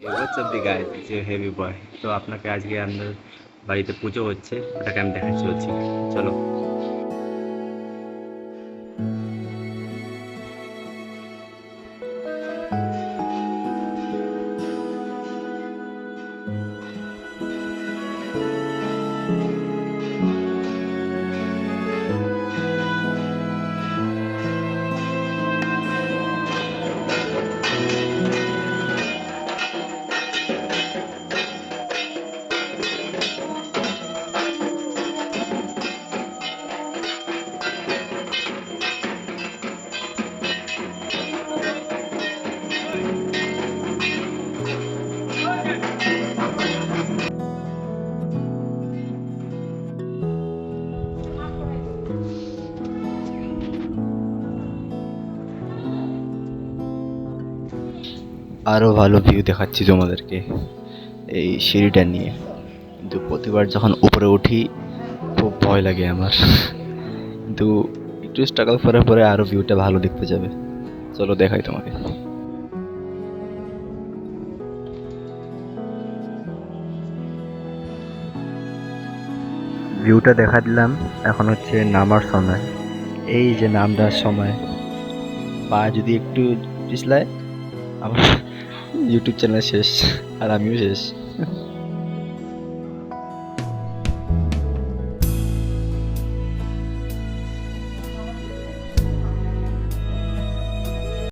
WhatsApp দি guys, যে heavy বয়। তো আপনাকে আজকে আমাদের বাড়িতে পুজো হচ্ছে, ওটাকে আমি দেখাচ্ছি হচ্ছে। চলো। আরও ভালো ভিউ দেখাচ্ছি তোমাদেরকে এই সিঁড়িটা নিয়ে, কিন্তু প্রতিবার যখন উপরে উঠি খুব ভয় লাগে আমার। কিন্তু একটু স্ট্রাগল করার পরে আরও ভিউটা ভালো দেখতে যাবে। চলো দেখাই তোমাকে। ভিউটা দেখা দিলাম, এখন হচ্ছে নামার সময়। এই যে নামটার সময় পা যদি একটু পিছলায় আমার ইউটিউব চ্যানেল শেষ, আর আমিও শেষ।